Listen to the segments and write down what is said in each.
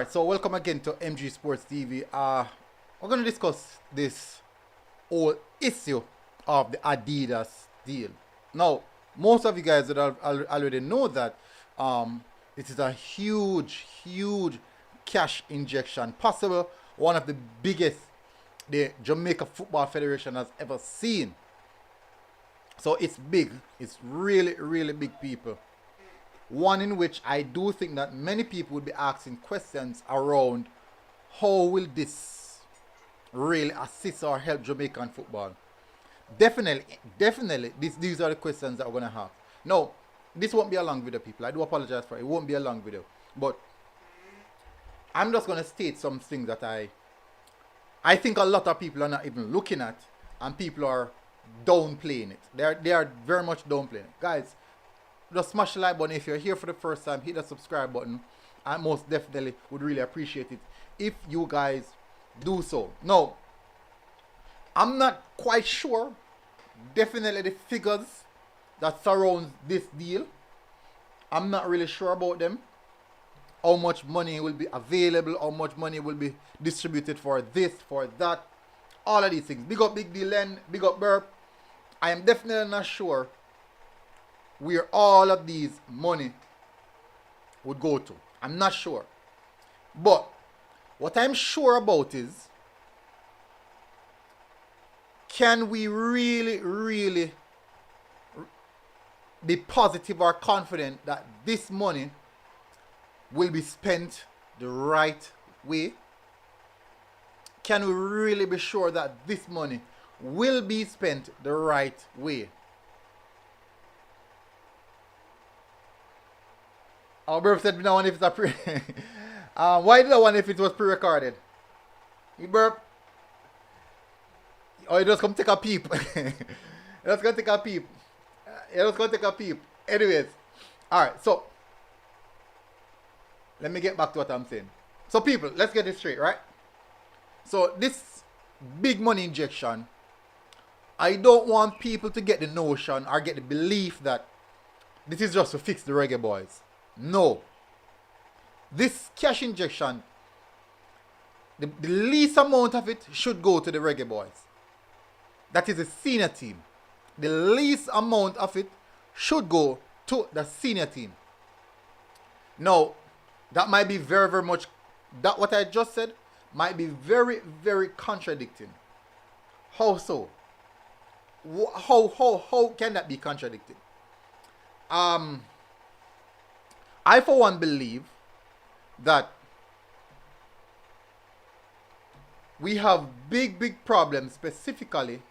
Alright, so welcome again to MG Sports TV. We're going to discuss this whole issue of the Adidas deal. Now, most of you guys that already know that it is a huge, huge cash injection, possible one of the biggest the Jamaica Football Federation has ever seen. So it's big. It's really, really big, people. One in which I do think that many people will be asking questions around how will this really assist or help Jamaican football. Definitely, these are the questions that we're going to have. No, this won't be a long video, people. I do apologize for it. It won't be a long video. But I'm just going to state some things that I think a lot of people are not even looking at, and people are downplaying it. They are very much downplaying it. Guys, just smash the like button if you're here for the first time. Hit the subscribe button. I most definitely would really appreciate it if you guys do so. Now, I'm not quite sure definitely the figures that surround this deal. I'm not really sure about them. How much money will be available, how much money will be distributed for this, for that, all of these things. Big up Big D Len, big up Burp. I am definitely not sure where all of these money would go to. I'm not sure. But what I'm sure about is, can we really be positive or confident that this money will be spent the right way? Can we really be sure that this money will be spent the right way? Our Burp said we don't want if it's a pre why did I want if it was pre-recorded? You Burp? Or you just come take a peep? You just gonna take a peep. You just gonna take a peep. Anyways. Alright, so let me get back to what I'm saying. So people, let's get this straight, right? So this big money injection, I don't want people to get the notion or get the belief that this is just to fix the Reggae Boyz. No. This cash injection, the least amount of it should go to the Reggae Boyz. That is the senior team. The least amount of it should go to the senior team. Now, that might be very much, that what I just said might be very contradicting. How so? How can that be contradicting? I for one believe that we have big problems specifically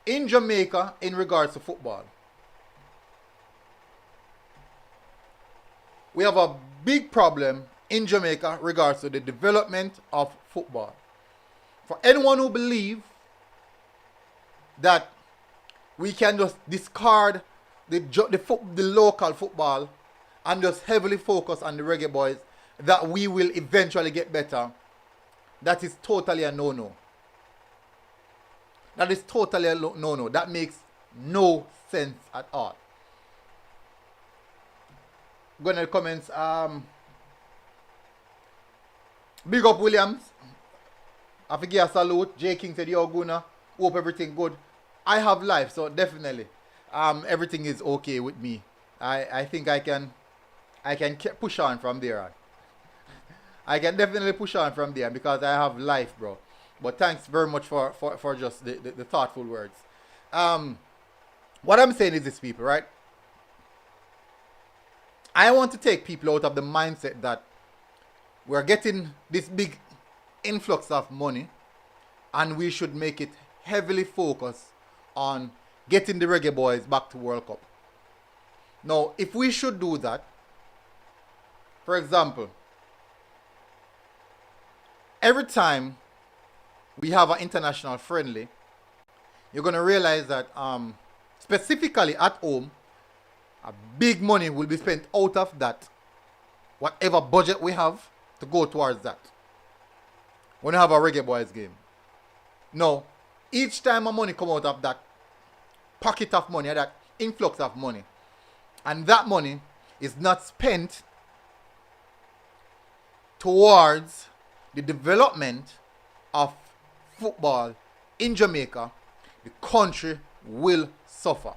in Jamaica in regards to football. We have a big problem in Jamaica in regards to the development of football. For anyone who believes that we can just discard the local football and just heavily focus on the Reggae Boyz, that we will eventually get better, that is totally a no-no. That is totally a no-no. That makes no sense at all. Go in the comments. Big up Williams. I forget a salute. J King said, yo Guna, hope everything good. I have life, so definitely everything is okay with me. I think I can push on from there. I can definitely push on from there because I have life, bro. But thanks very much for just the thoughtful words. What I'm saying is this, people, right? I want to take people out of the mindset that we're getting this big influx of money and we should make it heavily focused on getting the Reggae Boyz back to World Cup. Now, if we should do that, for example, every time we have an international friendly, you're going to realize that specifically at home, a big money will be spent out of that, whatever budget we have, to go towards that when you have a Reggae Boyz game. Now, each time a money come out of that pocket of money, that influx of money, and that money is not spent towards the development of football in Jamaica, the country will suffer.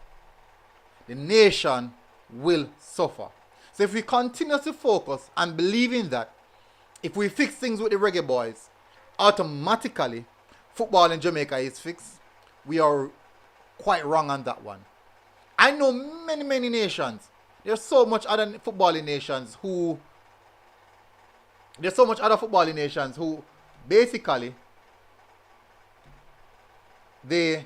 The nation will suffer. So if we continue to focus and believe in that, if we fix things with the Reggae Boyz, automatically football in Jamaica is fixed, we are quite wrong on that one. I know many nations. There's so much other footballing nations who basically they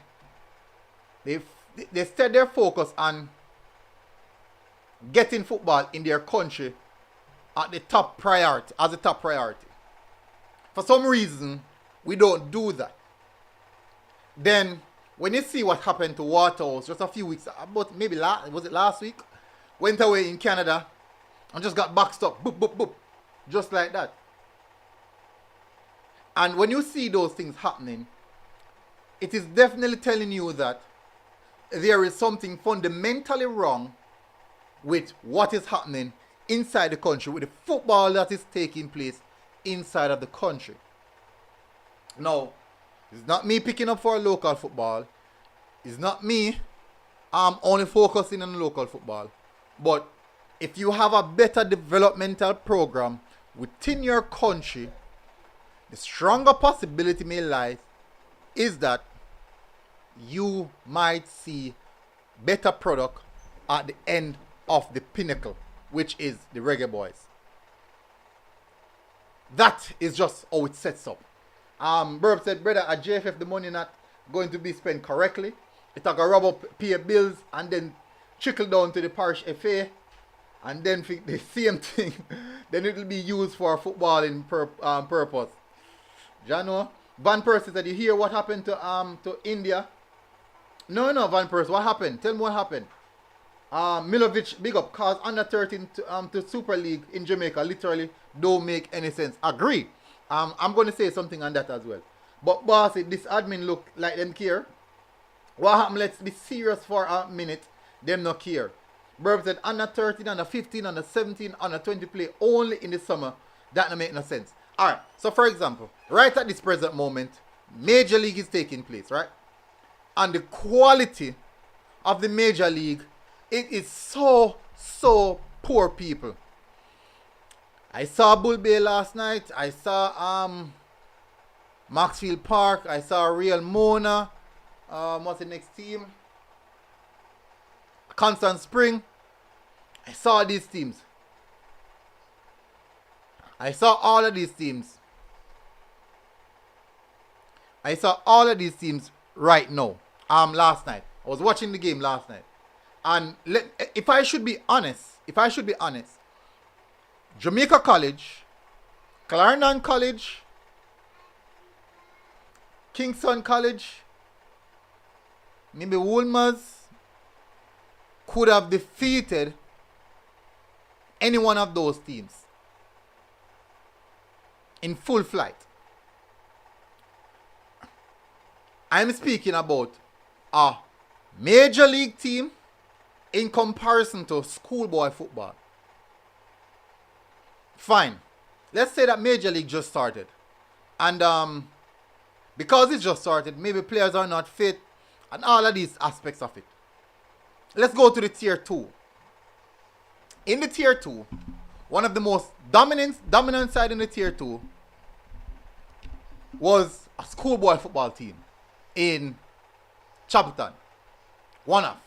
set their focus on getting football in their country at the top priority, as a top priority. For some reason, we don't do that. Then, when you see what happened to Waterhouse just a few weeks, about maybe was it last week? Went away in Canada and just got boxed up, boop, boop, boop, just like that. And when you see those things happening, it is definitely telling you that there is something fundamentally wrong with what is happening inside the country, with the football that is taking place inside of the country. Now, it's not me picking up for local football. It's not me only focusing on local football. But if you have a better developmental program within your country, the stronger possibility may lie is that you might see better product at the end of the pinnacle, which is the Reggae Boyz. That is just how it sets up. Burb said, brother, at JFF the money not going to be spent correctly. It took a rub up, pay bills, and then trickle down to the parish FA, and then the same thing, then it will be used for footballing purpose. Jano, Van Persie said, you hear what happened to India? No, Van Persie, what happened? Tell me what happened. Milovic, big up, cause under 13 to Super League in Jamaica literally don't make any sense. Agree. I'm going to say something on that as well. But bossy, this admin look like them care. What happened? Let's be serious for a minute. Them not care. Burb said under 13, under 15, under 17, under 20 play only in the summer. That don't make no sense. Alright, so for example, right at this present moment, Major League is taking place, right? And the quality of the Major League, it is so poor, people. I saw Bull Bay last night. I saw Maxfield Park. I saw Real Mona. What's the next team? Constant Spring. I saw these teams. I saw all of these teams. I saw all of these teams right now. Last night. I was watching the game last night. And if I should be honest, Jamaica College, Clarendon College, Kingston College, maybe Wolmer's could have defeated any one of those teams in full flight. I'm speaking about a major league team in comparison to schoolboy football. Fine. Let's say that Major League just started. And because it just started, maybe players are not fit and all of these aspects of it. Let's go to the Tier 2. In the Tier 2, one of the most dominant side in the Tier 2 was a schoolboy football team in Chapelton. One of.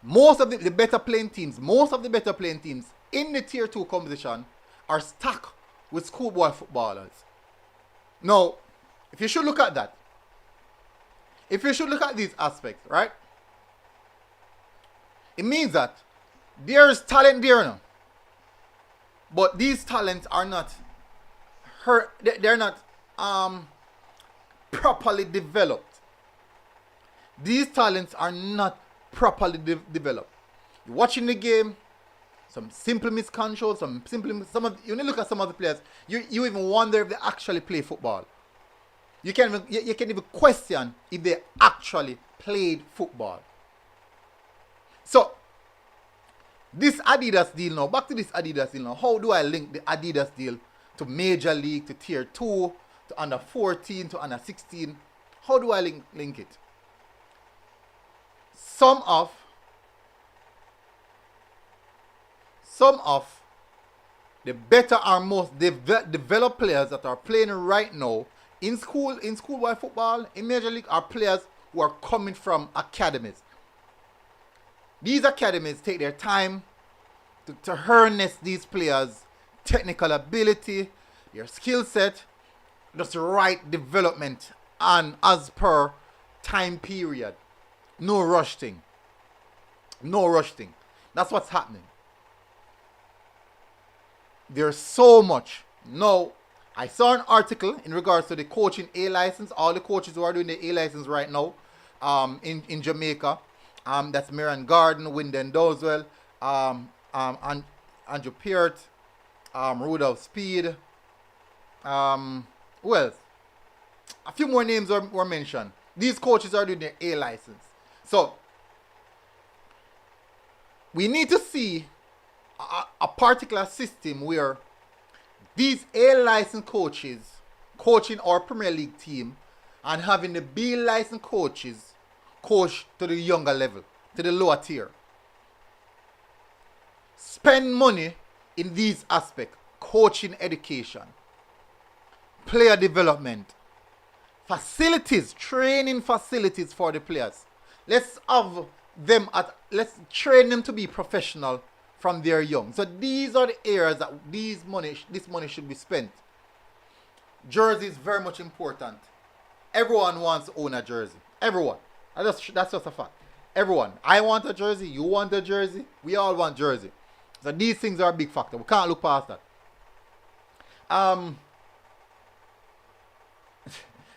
Most of the better playing teams in the Tier 2 competition are stuck with schoolboy footballers. Now, if you should look at that, if you should look at these aspects, right? It means that there is talent there now. But these talents are not they're not properly developed. These talents are not properly developed. You're watching the game, some simple miscontrol, you look at some of the players, you even wonder if they actually play football. You can even question if they actually played football. So this Adidas deal now, back to this Adidas deal now. How do I link the Adidas deal to major league, to tier 2, to under 14, to under 16. How do I link it? Some of the better or most developed players that are playing right now in schoolwide football, in major league, are players who are coming from academies. These academies take their time to harness these players' technical ability, their skill set, just the right development, and as per time period. No rush thing. No rush thing. That's what's happening. There's so much. Now, I saw an article in regards to the coaching A license. All the coaches who are doing the A license right now in Jamaica. That's Marion Garden, Wyndon Doswell, Andrew Peart, Rudolph Speed. Well, a few more names were mentioned. These coaches are doing their A license. So, we need to see a particular system where these A license coaches coaching our Premier League team and having the B license coaches coach to the younger level, to the lower tier. Spend money in these aspects: coaching, education, player development, facilities, training facilities for the players. Let's train them to be professional from their young. So these are the areas that this money should be spent. Jersey is very much important. Everyone wants to own a jersey. Everyone. That's just a fact. Everyone. I want a jersey. You want a jersey. We all want jersey. So these things are a big factor. We can't look past that.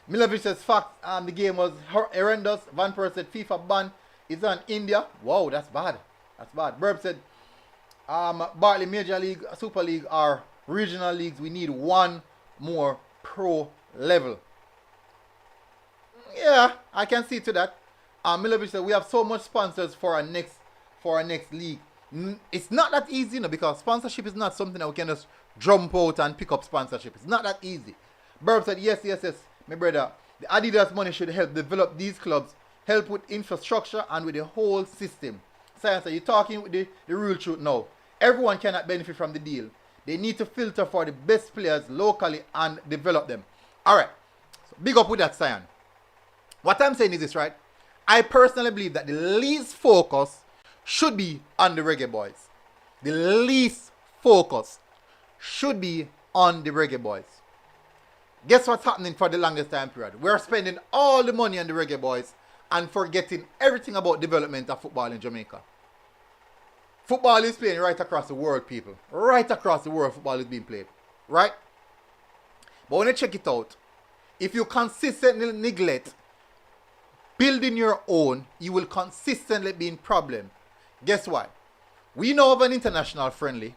Milovic says fact. The game was horrendous. Van Persie said FIFA ban is on India. Wow, that's bad. That's bad. Burb said Bartley, Major League, Super League, or regional leagues, we need one more pro level. Yeah, I can see to that. Milovic said we have so much sponsors for our next league. It's not that easy, because sponsorship is not something that we can just jump out and pick up sponsorship. It's not that easy. Burb said yes, my brother. The Adidas money should help develop these clubs, help with infrastructure and with the whole system. Science, you're talking with the real truth now. Everyone cannot benefit from the deal. They need to filter for the best players locally and develop them. Alright, so big up with that, Cyan. What I'm saying is this, right? I personally believe that the least focus should be on the Reggae Boyz. The least focus should be on the Reggae Boyz. Guess what's happening for the longest time period? We're spending all the money on the Reggae Boyz and forgetting everything about development of football in Jamaica. Football is playing right across the world, people. Right across the world, football is being played. Right? But when you check it out, if you consistently neglect building your own, you will consistently be in problem. Guess what? We know of an international friendly,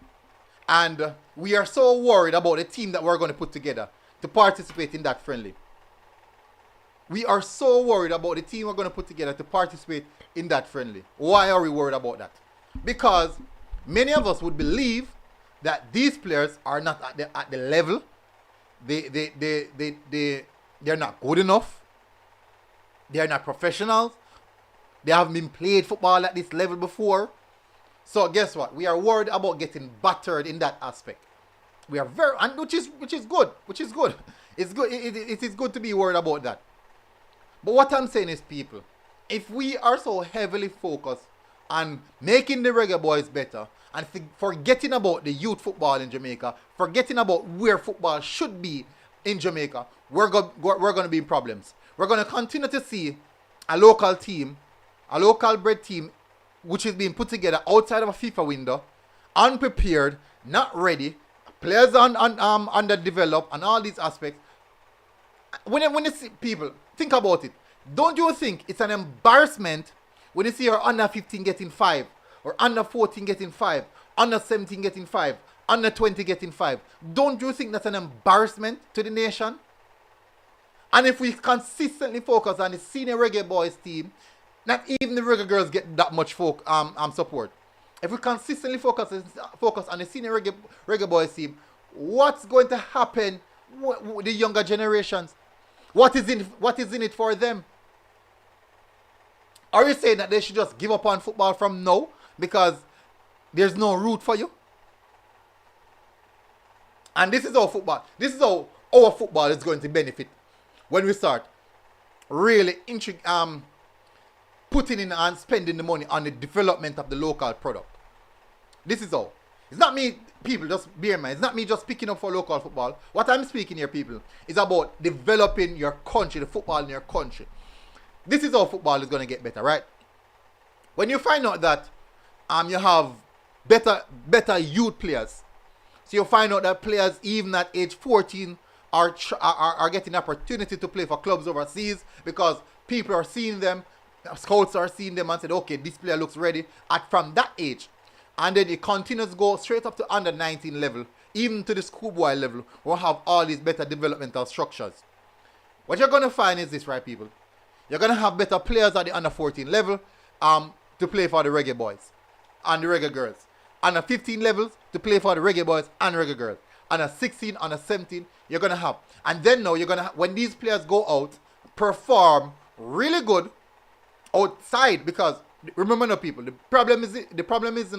and we are so worried about the team that we're going to put together to participate in that friendly. We are so worried about the team we're going to put together to participate in that friendly. Why are we worried about that? Because many of us would believe that these players are not at the level. They're not good enough. They are not professionals. They haven't been played football at this level before. So guess what? We are worried about getting battered in that aspect. We are which is good. It's good. It is good to be worried about that. But what I'm saying is, people, if we are so heavily focused on making the Reggae Boyz better and forgetting about the youth football in Jamaica, forgetting about where football should be in Jamaica, we're going to be in problems. We're going to continue to see a local team, a local bred team, which is being put together outside of a FIFA window, unprepared, not ready, players underdeveloped, and all these aspects. When you see people, think about it. Don't you think it's an embarrassment when you see your under 15 getting 5, or under 14 getting 5, under 17 getting 5, under 20 getting 5? Don't you think that's an embarrassment to the nation? And if we consistently focus on the senior Reggae Boyz team, not even the Reggae girls get that much support. If we consistently focus on the senior Reggae Boyz team, what's going to happen with the younger generations? What is in it for them? Are you saying that they should just give up on football from now because there's no route for you? And this is how our football is going to benefit when we start really putting in and spending the money on the development of the local product. This is all. It's not me, people, just bear in mind. It's not me just picking up for local football. What I'm speaking here, people, is about developing your country, the football in your country. This is how football is going to get better, right? When you find out that you have better youth players, so you find out that players even at age 14 are getting opportunity to play for clubs overseas because people are seeing them, scouts are seeing them and said, okay, this player looks ready from that age. And then it continues to go straight up to under 19 level, even to the schoolboy level. We'll have all these better developmental structures. What you're going to find is this, right, people? You're going to have better players at the under 14 level to play for the Reggae Boyz and the Reggae Girls. Under 15 levels to play for the Reggae Boyz and Reggae Girls. Under 16, under 17, you're going to have. And then now, you're going to when these players go out, perform really good outside, because remember now, people, the problem is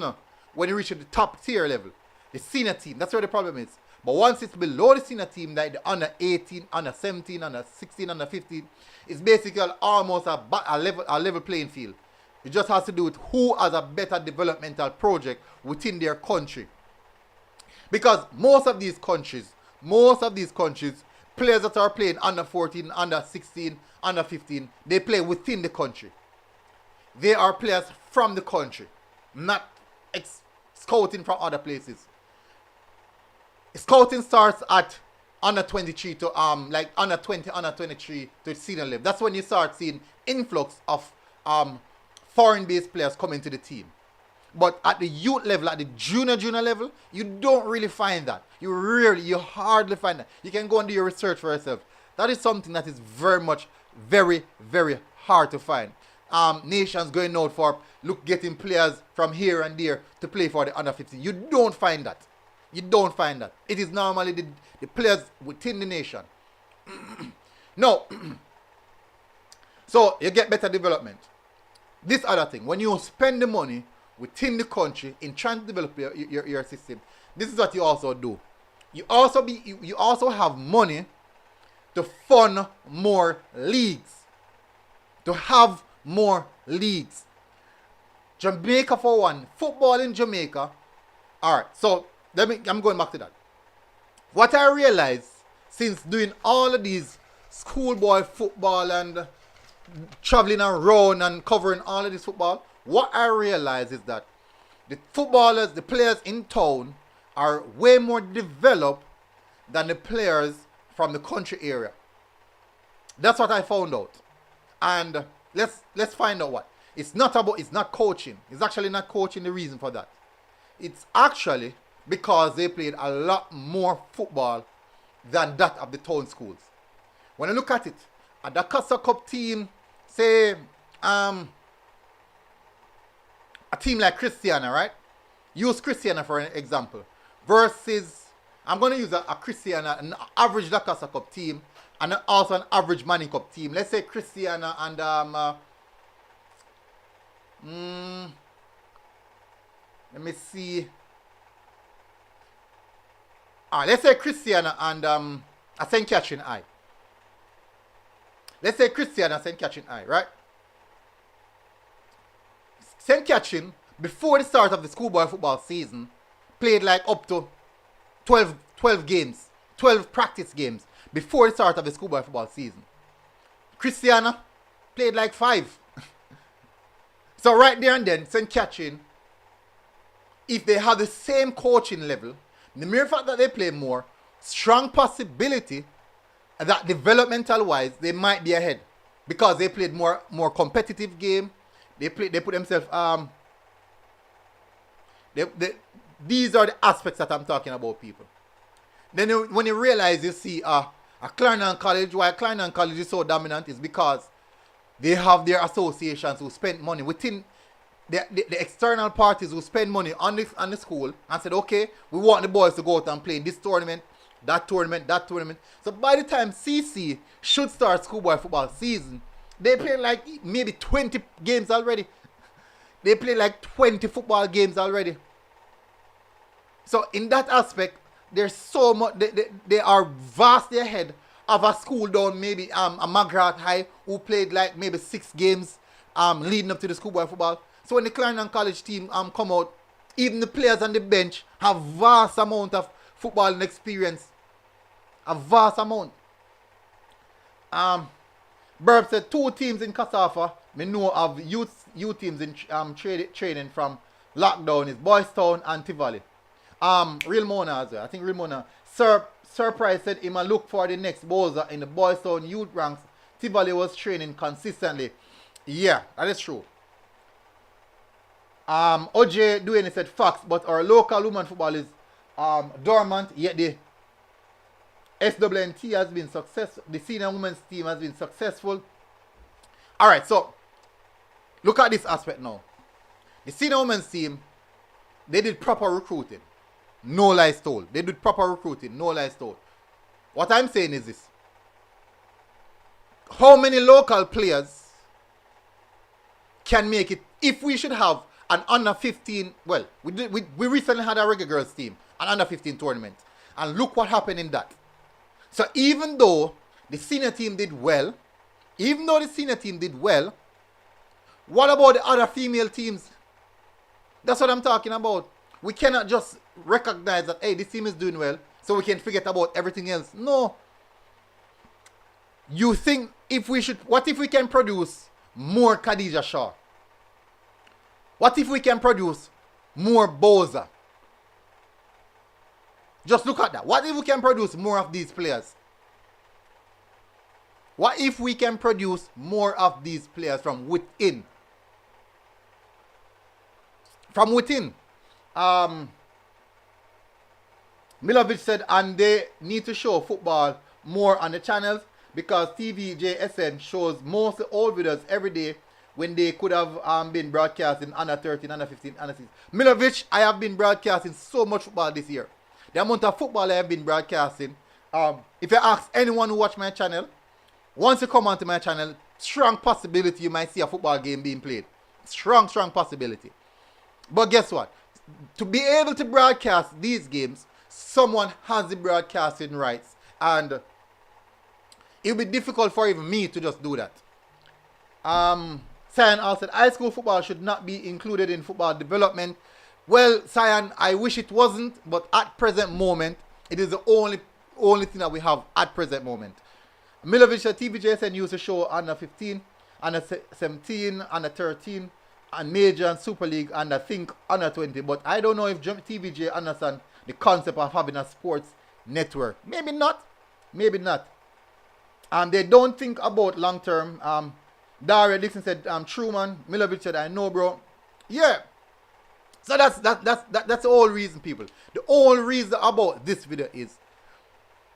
when you reach the top tier level, the senior team, that's where the problem is. But once it's below the senior team, like the under 18, under 17, under 16, under 15, it's basically almost a level playing field. It just has to do with who has a better developmental project within their country. Because most of these countries, players that are playing under 14, under 16, under 15, they play within the country. They are players from the country, not scouting from other places. Scouting starts at under 23 to like under 20, under 23 to senior level. That's when you start seeing influx of foreign-based players coming to the team. But at the youth level, at the junior level, you don't really find that. You hardly find that. You can go and do your research for yourself. That is something that is very, very hard to find. Nations going out for getting players from here and there to play for the under 15. You don't find that. It is normally the players within the nation. No. So you get better development. This other thing, when you spend the money within the country in trying to develop your system, this is what you also do. You also have money to fund more leagues. To have more leagues. Jamaica for one. Football in Jamaica. Alright, so I'm going back to that. What I realized since doing all of these schoolboy football and traveling around and covering all of this football, what I realized is that the footballers, the players in town are way more developed than the players from the country area. That's what I found out. And let's find out what. It's not coaching. It's actually not coaching the reason for that. It's actually because they played a lot more football than that of the town schools. When I look at it, at the Casa Cup team, say a team like Christiana, right? Use Christiana for an example. Versus, I'm going to use a Christiana, an average La Casa Cup team, and also an average Manning Cup team. Let's say Christiana and let me see. Let's say Christiana and a St. Catherine High. Let's say Christiana and St. Catherine High, right? St. Catherine, before the start of the schoolboy football season, played like up to 12 games, 12 practice games before the start of the schoolboy football season. Christiana played like 5. So right there and then, St. Catherine, if they have the same coaching level, the mere fact that they play more, strong possibility that developmental wise they might be ahead because they played more competitive game. They put themselves these are the aspects that I'm talking about, people. Then when you realize, you see a Clarendon College, why Clarendon College is so dominant is because they have their associations who spend money within the external parties who spend money on the school and said, okay, we want the boys to go out and play in this tournament, that tournament, that tournament. So by the time CC should start schoolboy football season, they play like maybe 20 games already. They play like 20 football games already. So in that aspect, there's so much, they are vastly ahead of a school down maybe a Magrat High who played like maybe 6 games leading up to the schoolboy football. So when the Clarendon College team come out, even the players on the bench have vast amount of footballing experience. A vast amount. Burb said 2 teams in Casafa, me know of youth teams in training from lockdown is Boys Town and Tivoli. Real Mona as well. I think Real Mona. Surprise said he might look for the next Boza in the Boys Town youth ranks. Tivoli was training consistently. Yeah, that is true. OJ Duane said facts, but our local women football is dormant, yet the SWNT has been successful. The senior women's team has been successful. Alright, so look at this aspect now. The senior women's team, they did proper recruiting. No lies told. They did proper recruiting, no lies told. What I'm saying is this. How many local players can make it if we should have an under 15, well, we recently had a Reggae Girls team, an under 15 tournament. And look what happened in that. So even though the senior team did well, what about the other female teams? That's what I'm talking about. We cannot just recognize that, hey, this team is doing well, so we can forget about everything else. No. You think what if we can produce more Khadija Shaw? What if we can produce more Boza? Just look at that. What if we can produce more of these players? What if we can produce more of these players from within? From within. Milovic said, and they need to show football more on the channels because TVJSN shows most old videos every day when they could have been broadcasting under 13, under 15, under 16. Milovic, I have been broadcasting so much football this year. The amount of football I have been broadcasting, if you ask anyone who watch my channel, once you come onto my channel, strong possibility you might see a football game being played. Strong possibility. But guess what? To be able to broadcast these games, someone has the broadcasting rights. And it will be difficult for even me to just do that. Cyan also said, high school football should not be included in football development. Well, Cyan, I wish it wasn't, but at present moment, it is the only thing that we have at present moment. Milovic said TVJSN used to show under 15, under 17, under 13, and Major and Super League, and I think under 20. But I don't know if TVJ understand the concept of having a sports network. Maybe not. Maybe not. They don't think about long term. Daria Dixon said, Truman. Milovic said, I know, bro. Yeah. So that's the whole reason, people. The whole reason about this video is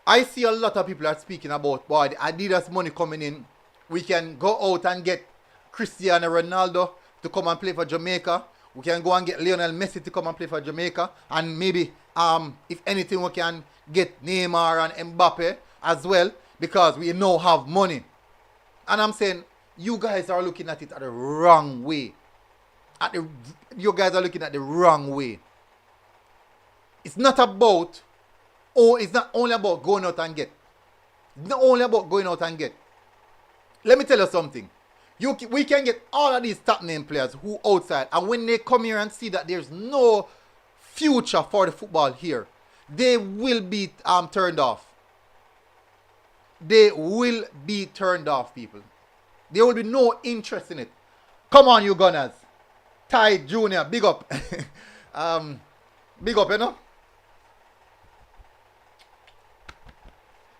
I see a lot of people are speaking about, boy, the Adidas money coming in. We can go out and get Cristiano Ronaldo to come and play for Jamaica. We can go and get Lionel Messi to come and play for Jamaica. And maybe, if anything, we can get Neymar and Mbappe as well, because we now have money. And I'm saying, you guys are looking at it the wrong way. You guys are looking at the wrong way. It's not about, it's not only about going out and get. It's not only about going out and get. Let me tell you something. We can get all of these top name players who outside, and when they come here and see that there's no future for the football here, they will be turned off. They will be turned off, people. There will be no interest in it. Come on, you Gunners. Ty Jr., big up. Big up, you know.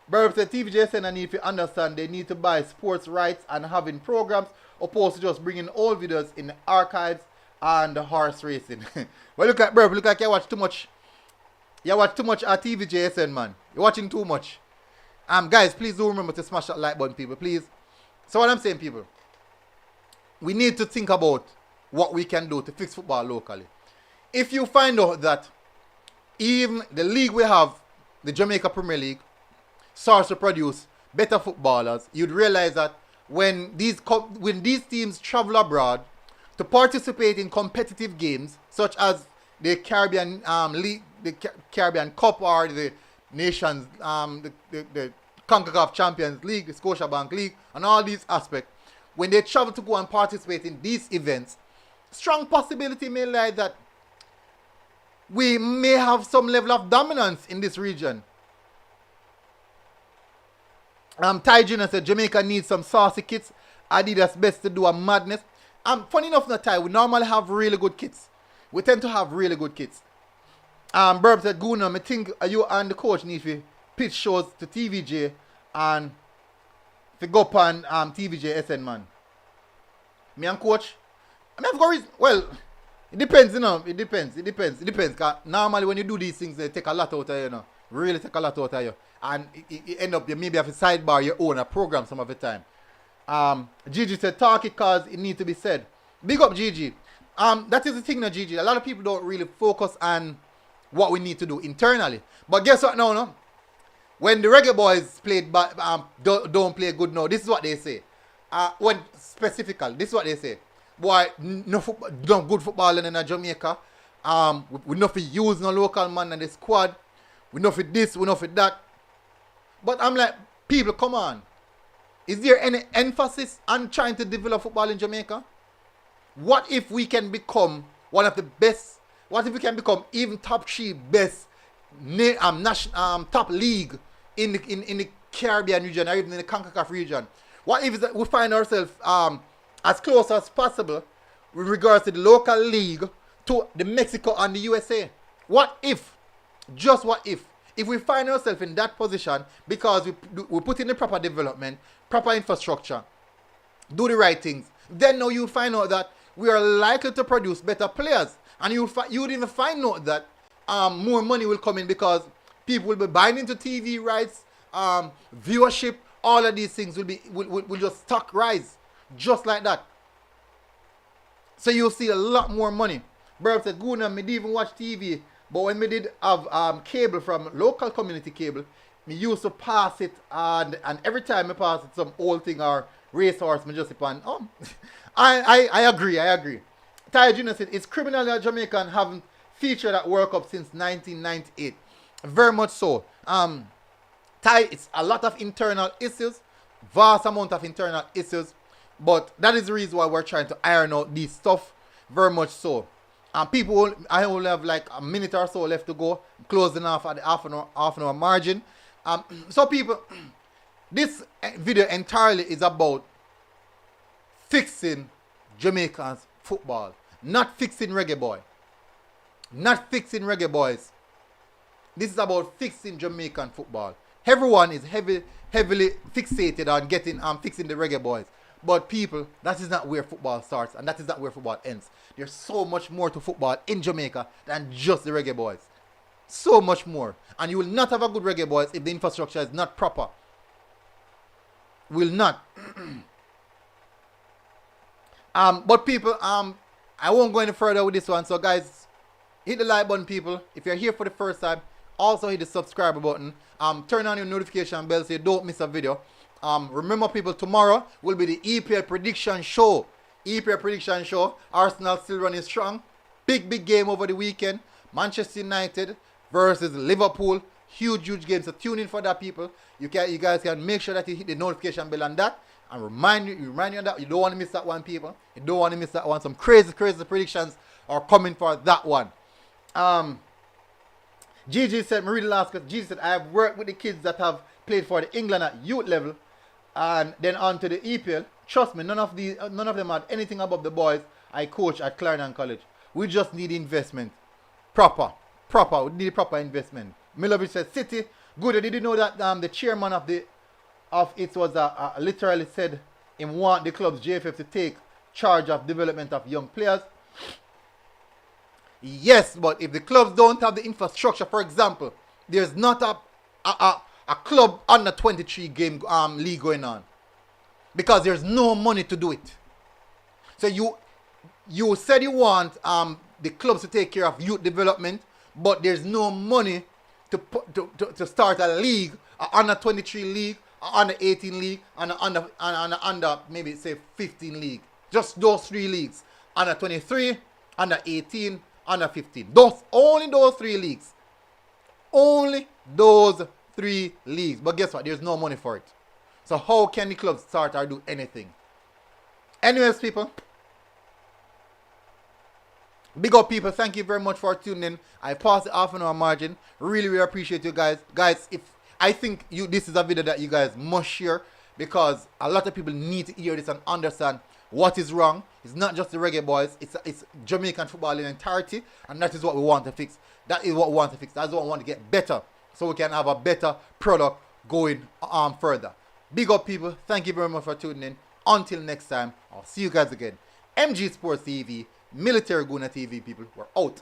Burb said TVJSN, and if you understand, they need to buy sports rights and having programs opposed to just bringing old videos in the archives and the horse racing. Well, look at Burb, look like you watch too much. You watch too much at TVJSN, man. You're watching too much. Guys, please do remember to smash that like button, people, please. So what I'm saying, people, we need to think about what we can do to fix football locally. If you find out that even the league we have, the Jamaica Premier League, starts to produce better footballers, you'd realize that when these teams travel abroad to participate in competitive games such as the Caribbean League, the Caribbean Cup, or the Nations, the CONCACAF Champions League, the Scotiabank League, and all these aspects, when they travel to go and participate in these events, strong possibility may lie that we may have some level of dominance in this region. Ty Jr. said Jamaica needs some saucy kits. Adidas best to do a madness. Funny enough, not Ty, we normally have really good kits. We tend to have really good kits. Burb said, Guna, I think you and the coach need to pitch shows to TVJ and to go up on TVJ SN, man. Me and coach, I mean, I've got reason. Well, it depends, you know. It depends. Because normally when you do these things, they take a lot out of you, you know. Really take a lot out of you. And it end up, you maybe have to sidebar your own a program some of the time. Gigi said, talk it because it needs to be said. Big up, Gigi. That is the thing now, Gigi. A lot of people don't really focus on what we need to do internally. But guess what now, no? When the Reggae Boyz played, don't play good now, this is what they say. When specifically, this is what they say. Boy, no good footballing in Jamaica. We not for use no local man in the squad. We not for this, we not for that. But I'm like, people, come on. Is there any emphasis on trying to develop football in Jamaica? What if we can become one of the best? What if we can become even top 3 best top league in the Caribbean region or even in the CONCACAF region? What if we find ourselves as close as possible with regards to the local league to the Mexico and the USA? What if, just what if we find ourselves in that position because we put in the proper development, proper infrastructure, do the right things, then now you find out that we are likely to produce better players. And you would even find out that more money will come in because people will be buying into TV rights, viewership, all of these things will just stock rise. Just like that. So you'll see a lot more money. Burb said, Guna, me didn't even watch TV. But when me did have cable from local community cable, me used to pass it and every time I pass it some old thing or racehorse, me just upon. I agree. Ty Jr. said, it's criminal that Jamaican haven't featured at World Cup since 1998. Very much so. Ty, it's a lot of internal issues. Vast amount of internal issues. But that is the reason why we're trying to iron out these stuff. Very much so. People, I only have like a minute or so left to go. Closing off at the half an hour margin. So people, this video entirely is about fixing Jamaica's football. Not fixing Reggae Boy. Not fixing Reggae Boyz. This is about fixing Jamaican football. Everyone is heavily fixated on fixing the Reggae Boyz. But people, that is not where football starts and that is not where football ends. There's so much more to football in Jamaica than just the Reggae Boyz. So much more. And you will not have a good Reggae Boyz if the infrastructure is not proper. Will not. But people, I won't go any further with this one. So guys, hit the like button, people. If you're here for the first time, also hit the subscribe button. Turn on your notification bell so you don't miss a video. Remember, people, tomorrow will be the EPL prediction show. EPL prediction show. Arsenal still running strong. Big game over the weekend. Manchester United versus Liverpool. Huge game. So tune in for that, people. You guys can make sure that you hit the notification bell on that. And remind you that you don't want to miss that one, people. You don't want to miss that one. Some crazy predictions are coming for that one. Gigi said, me read the last question. Gigi said, I have worked with the kids that have played for the England at youth level and then on to the EPL. Trust me, none of them had anything above the boys I coach at Clarendon College. We just need investment. Proper. We need proper investment. Milovic said, City, good. Did you know that the chairman of it was literally said he want the club's JFF to take charge of development of young players? Yes, but if the clubs don't have the infrastructure, for example, there's not a club under 23 game league going on because there's no money to do it. So you said you want the clubs to take care of youth development, but there's no money to start a league, an under 23 league, an under 18 league, and an under maybe say 15 league. Just those 3 leagues: under 23, under 18, under 15. Only those 3 leagues. Only those 3 leagues. But guess what? There's no money for it. So how can the clubs start or do anything? Anyways, people. Big up, people. Thank you very much for tuning in. I passed the half an hour margin. Really, really appreciate you guys. Guys, if I think this is a video that you guys must share, because a lot of people need to hear this and understand what is wrong. It's not just the Reggae Boyz. It's Jamaican football in entirety, and that is what we want to fix. That is what we want to fix. That's what we want to get better, so we can have a better product going further. Big up, people. Thank you very much for tuning in. Until next time, I'll see you guys again. MG Sports TV, Military Guna TV, people. We're out.